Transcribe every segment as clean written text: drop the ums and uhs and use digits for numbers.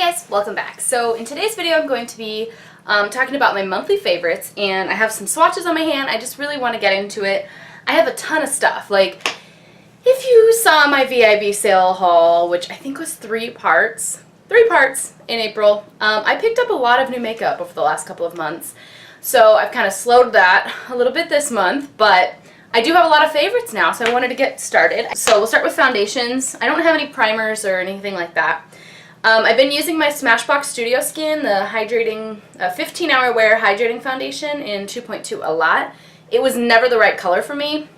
guys, welcome back. So in today's video I'm going to be talking about my monthly favorites, and I have some swatches on my hand. I just really want to get into it. I have a ton of stuff. Like, if you saw my VIB sale haul, which I think was three parts in April, I picked up a lot of new makeup over the last couple of months. So I've kind of slowed that a little bit this month, but I do have a lot of favorites now, so I wanted to get started. So we'll start with foundations. I don't have any primers or anything like that. I've been using my Smashbox Studio Skin, the hydrating 15-hour wear hydrating foundation in 2.2 a lot. It was never the right color for me,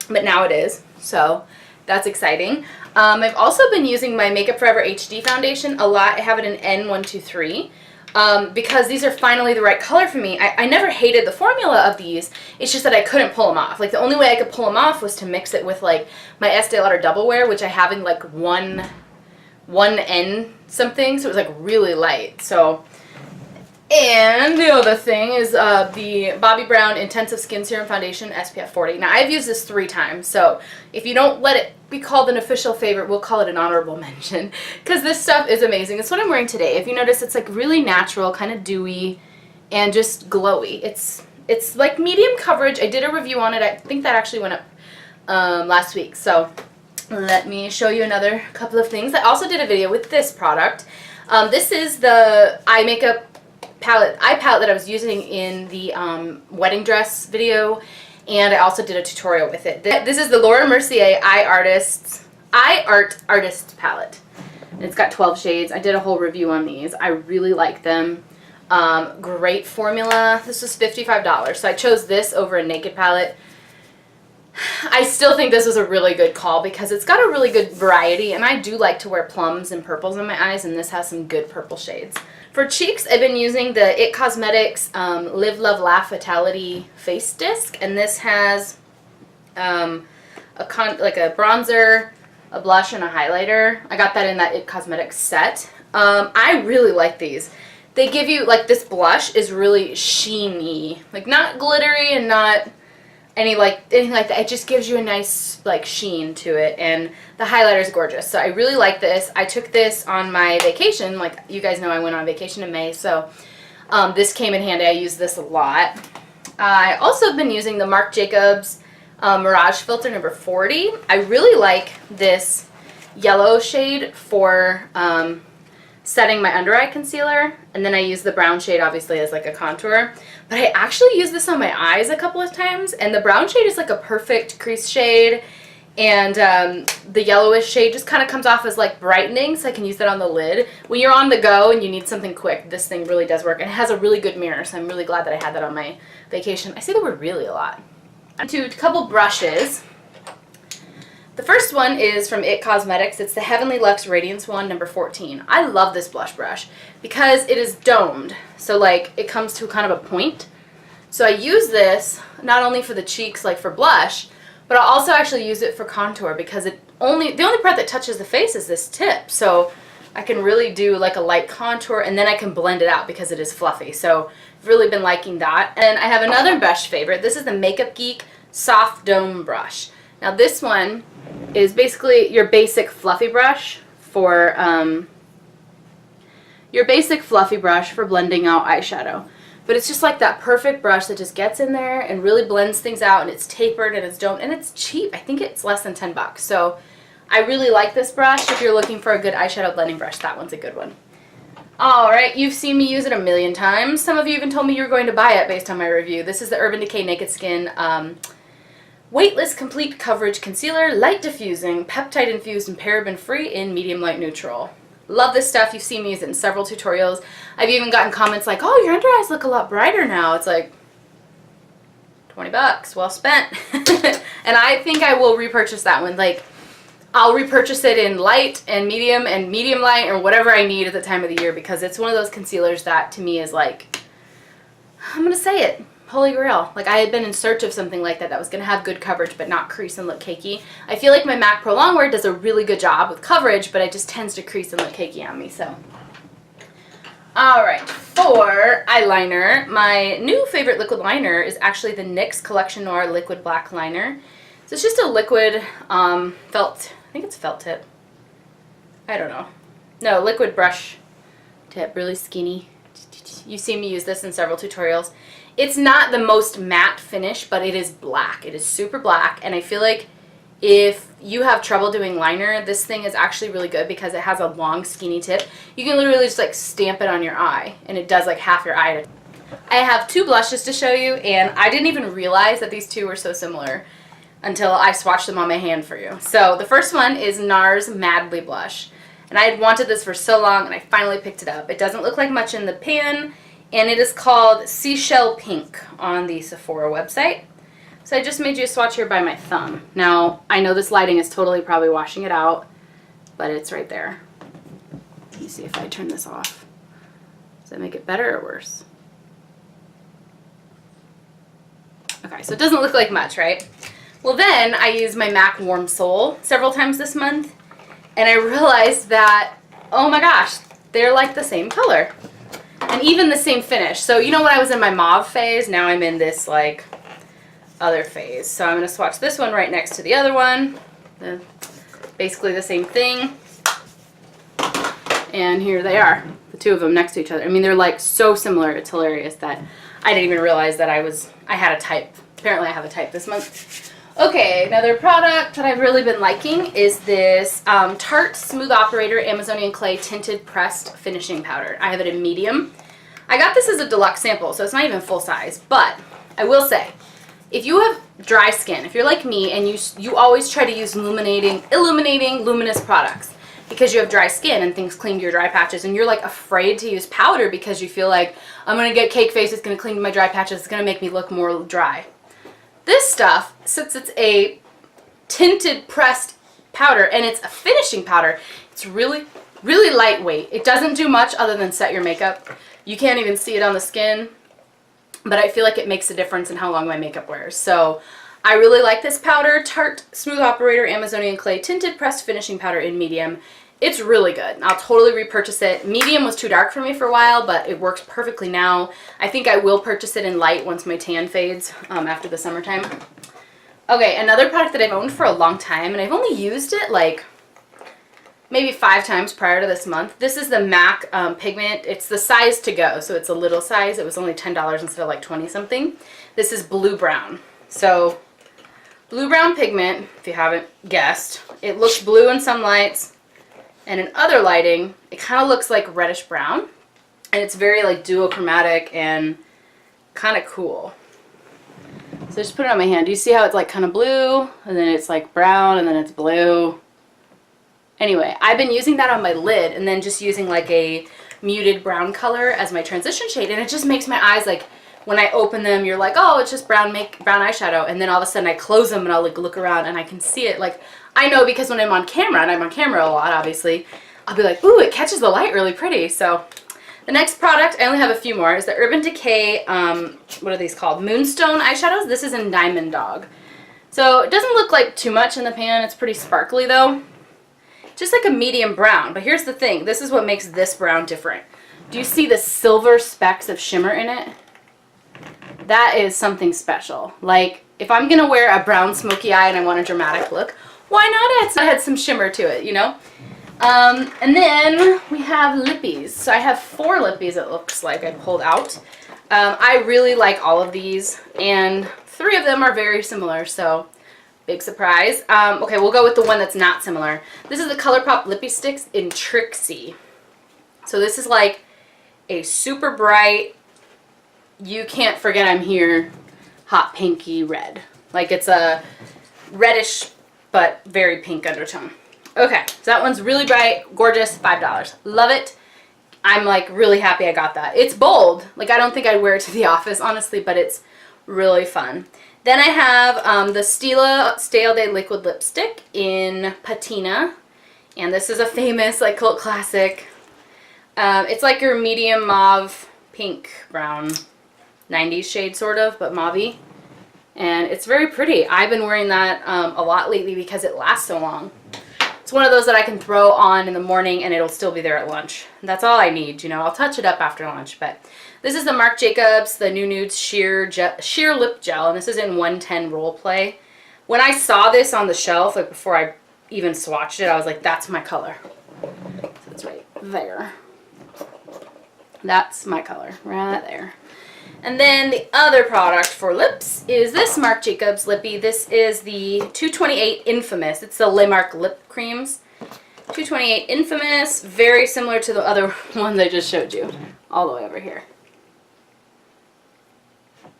but now it is, so that's exciting. I've also been using my Makeup Forever HD foundation a lot. I have it in N123 because these are finally the right color for me. I never hated the formula of these. It's just that I couldn't pull them off. Like, the only way I could pull them off was to mix it with like my Estee Lauder Double Wear, which I have in like one N something, so it was like really light. So, and the other thing is the Bobbi Brown Intensive Skin Serum Foundation SPF 40. Now, I've used this 3 times, so if you don't let it be called an official favorite, we'll call it an honorable mention, because this stuff is amazing. It's what I'm wearing today. If you notice, it's like really natural, kind of dewy, and just glowy. It's like medium coverage. I did a review on it. I think that actually went up last week, so let me show you another couple of things. I also did a video with this product. This is the eye palette that I was using in the wedding dress video, and I also did a tutorial with it. This is the Mercier Eye Art Artist palette. And it's got 12 shades. I did a whole review on these. I really like them. Great formula. This was $55, so I chose this over a Naked palette. I still think this was a really good call because it's got a really good variety, and I do like to wear plums and purples in my eyes, and this has some good purple shades. For cheeks, I've been using the IT Cosmetics Live, Love, Laugh Vitality Face Disc, and this has like a bronzer, a blush, and a highlighter. I got that in that IT Cosmetics set. I really like these. They give you, like, this blush is really sheeny, like not glittery and not anything like that. It just gives you a nice like sheen to it, and the highlighter is gorgeous. So I really like this. I took this on my vacation. Like, you guys know, I went on vacation in May, so this came in handy. I use this a lot. I also have been using the Marc Jacobs Mirage filter number 40. I really like this yellow shade for setting my under eye concealer, and then I use the brown shade obviously as like a contour. But I actually use this on my eyes a couple of times, and the brown shade is like a perfect crease shade, and the yellowish shade just kind of comes off as like brightening, so I can use that on the lid. When you're on the go and you need something quick, this thing really does work, and it has a really good mirror, so I'm really glad that I had that on my vacation. I say the word really a lot. To a couple brushes. The first one is from IT Cosmetics. It's the Heavenly Luxe Radiance one, number 14. I love this blush brush because it is domed. So, like, it comes to kind of a point. So I use this not only for the cheeks, like for blush, but I also actually use it for contour because the only part that touches the face is this tip. So I can really do like a light contour, and then I can blend it out because it is fluffy. So I've really been liking that. And I have another brush favorite. This is the Makeup Geek Soft Dome Brush. Now, this one is basically your basic fluffy brush for blending out eyeshadow. But it's just like that perfect brush that just gets in there and really blends things out, and it's tapered and it's domed, and it's cheap. I think it's less than $10. So I really like this brush. If you're looking for a good eyeshadow blending brush, that one's a good one. Alright, you've seen me use it a million times. Some of you even told me you were going to buy it based on my review. This is the Urban Decay Naked Skin Weightless Complete Coverage Concealer, light diffusing, peptide infused, and paraben free in medium light neutral. Love this stuff. You've seen me use it in several tutorials. I've even gotten comments like, "Oh, your under eyes look a lot brighter now." It's like, $20, well spent. And I think I will repurchase that one. Like, I'll repurchase it in light and medium light, or whatever I need at the time of the year, because it's one of those concealers that to me is like, I'm gonna say it, holy grail. Like, I had been in search of something like that was going to have good coverage but not crease and look cakey. I feel like my MAC Pro Longwear does a really good job with coverage, but it just tends to crease and look cakey on me, so. Alright, for eyeliner, my new favorite liquid liner is actually the NYX Collection Noir Liquid Black Liner. So it's just a liquid felt, I think it's felt tip. I don't know. No, liquid brush tip, really skinny. You've seen me use this in several tutorials. It's not the most matte finish, but it is black. It is super black, and I feel like if you have trouble doing liner, this thing is actually really good because it has a long, skinny tip. You can literally just like stamp it on your eye, and it does like half your eye. I have two blushes to show you, and I didn't even realize that these two were so similar until I swatched them on my hand for you. So the first one is Nars Madly Blush. And I had wanted this for so long, and I finally picked it up. It doesn't look like much in the pan, and it is called Seashell Pink on the Sephora website. So I just made you a swatch here by my thumb. Now, I know this lighting is totally probably washing it out, but it's right there. Let me see if I turn this off. Does that make it better or worse? Okay, so it doesn't look like much, right? Well, then I used my MAC Warm Soul several times this month, and I realized that, oh my gosh, they're like the same color. And even the same finish. So you know when I was in my mauve phase, now I'm in this like other phase. So I'm going to swatch this one right next to the other one. Basically the same thing. And here they are, the two of them next to each other. I mean, they're like so similar, it's hilarious that I didn't even realize that I had a type. Apparently I have a type this month. Okay, another product that I've really been liking is this Tarte Smooth Operator Amazonian Clay Tinted Pressed Finishing Powder. I have it in medium. I got this as a deluxe sample, so it's not even full size, but I will say, if you have dry skin, if you're like me and you always try to use illuminating, luminous products because you have dry skin and things cling to your dry patches, and you're like afraid to use powder because you feel like, I'm going to get cake face, it's going to cling to my dry patches, it's going to make me look more dry. This stuff, since it's a tinted pressed powder and it's a finishing powder, it's really, really lightweight. It doesn't do much other than set your makeup. You can't even see it on the skin, but I feel like it makes a difference in how long my makeup wears. So I really like this powder, Tarte Smooth Operator Amazonian Clay Tinted Pressed Finishing Powder in medium. It's really good. I'll totally repurchase it. Medium was too dark for me for a while, but it works perfectly now. I think I will purchase it in light once my tan fades after the summertime. Okay, another product that I've owned for a long time, and I've only used it like maybe 5 times prior to this month. This is the MAC Pigment. It's the size to go, so it's a little size. It was only $10 instead of like 20 something. This is blue brown. So blue brown pigment, if you haven't guessed. It looks blue in some lights. And in other lighting, it kind of looks like reddish brown. And it's very like duochromatic and kind of cool. So just put it on my hand. Do you see how it's like kind of blue? And then it's like brown and then it's blue. Anyway, I've been using that on my lid and then just using like a muted brown color as my transition shade. And it just makes my eyes like, when I open them, you're like, oh, it's just brown eyeshadow. And then all of a sudden I close them and I'll like look around and I can see it. Like, I know because when I'm on camera, and I'm on camera a lot, obviously, I'll be like, ooh, it catches the light really pretty. So the next product, I only have a few more, is the Urban Decay, what are these called? Moonstone eyeshadows. This is in Diamond Dog. So it doesn't look like too much in the pan. It's pretty sparkly though. Just like a medium brown. But here's the thing. This is what makes this brown different. Do you see the silver specks of shimmer in it? That is something special. Like, if I'm going to wear a brown smoky eye and I want a dramatic look, why not add some shimmer to it, you know? And then we have lippies. So I have 4 lippies, it looks like I pulled out. I really like all of these, and 3 of them are very similar, so big surprise. Okay, we'll go with the one that's not similar. This is the ColourPop Lippie Sticks in Trixie. So this is like a super bright, you can't forget I'm here, hot pinky red. Like it's a reddish but very pink undertone. Okay, so that one's really bright, gorgeous, $5. Love it. I'm like really happy I got that. It's bold. Like I don't think I'd wear it to the office, honestly, but it's really fun. Then I have the Stila Stay All Day Liquid Lipstick in Patina. And this is a famous like cult classic. It's like your medium mauve, pink, brown, 90s shade sort of, but mauve-y. And it's very pretty. I've been wearing that a lot lately because it lasts so long. It's one of those that I can throw on in the morning and it'll still be there at lunch. That's all I need, you know. I'll touch it up after lunch. But this is the Marc Jacobs, the New Nudes Sheer Lip Gel, and this is in 110 Role Play. When I saw this on the shelf, like before I even swatched it, I was like, that's my color. So it's right there. That's my color right there. And then the other product for lips is this Marc Jacobs Lippy. This is the 228 Infamous. It's the Le Marc lip creams. 228 Infamous, very similar to the other ones I just showed you, all the way over here.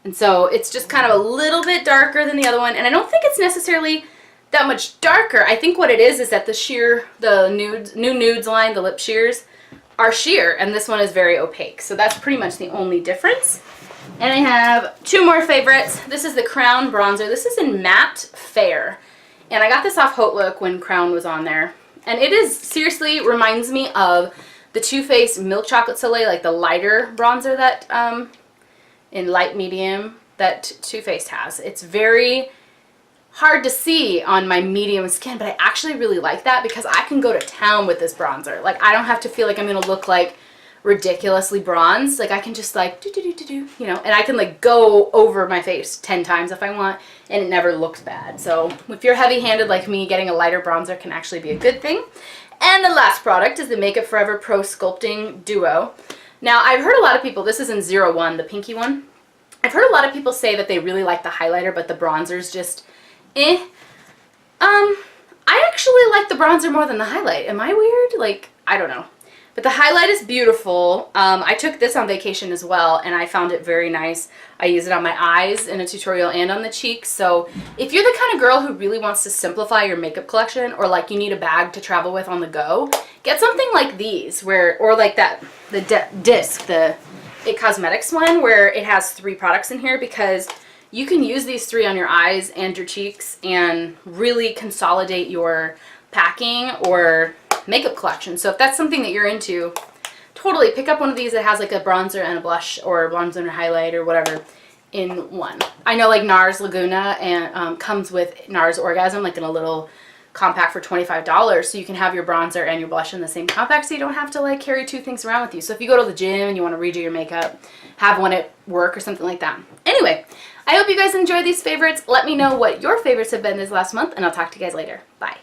And so it's just kind of a little bit darker than the other one, and I don't think it's necessarily that much darker. I think what it is that the new nudes line, the lip sheers, are sheer, and this one is very opaque. So that's pretty much the only difference. And I have two more favorites. This is the Crown Bronzer. This is in Matte Fair. And I got this off Haute Look when Crown was on there. And it is, seriously, reminds me of the Too Faced Milk Chocolate Soleil, like the lighter bronzer that, in light medium, that Too Faced has. It's very hard to see on my medium skin, but I actually really like that because I can go to town with this bronzer. Like, I don't have to feel like I'm going to look like ridiculously bronzed. Like, I can just like you know, and I can like go over my face 10 times if I want, and it never looks bad. So if you're heavy-handed like me, getting a lighter bronzer can actually be a good thing. And the last product is the Make Up For Ever Pro Sculpting Duo. Now, I've heard a lot of people, this is in 01, the pinky one. I've heard a lot of people say that they really like the highlighter, but the bronzer's just eh. I actually like the bronzer more than the highlight. Am I weird? Like, I don't know. But the highlight is beautiful. I took this on vacation as well, and I found it very nice. I use it on my eyes in a tutorial and on the cheeks. So if you're the kind of girl who really wants to simplify your makeup collection, or like you need a bag to travel with on the go, get something like these, or like that, the disc, the It Cosmetics one, where it has 3 products in here, because you can use these 3 on your eyes and your cheeks and really consolidate your packing or makeup collection. So if that's something that you're into, totally pick up one of these that has like a bronzer and a blush, or a bronzer and a highlight, or whatever in one. I know like Nars Laguna and comes with Nars Orgasm, like in a little compact for $25, so you can have your bronzer and your blush in the same compact, so you don't have to like carry 2 things around with you. So if you go to the gym and you want to redo your makeup, have one at work or something like that. Anyway, I hope you guys enjoyed these favorites. Let me know what your favorites have been this last month, and I'll talk to you guys later. Bye.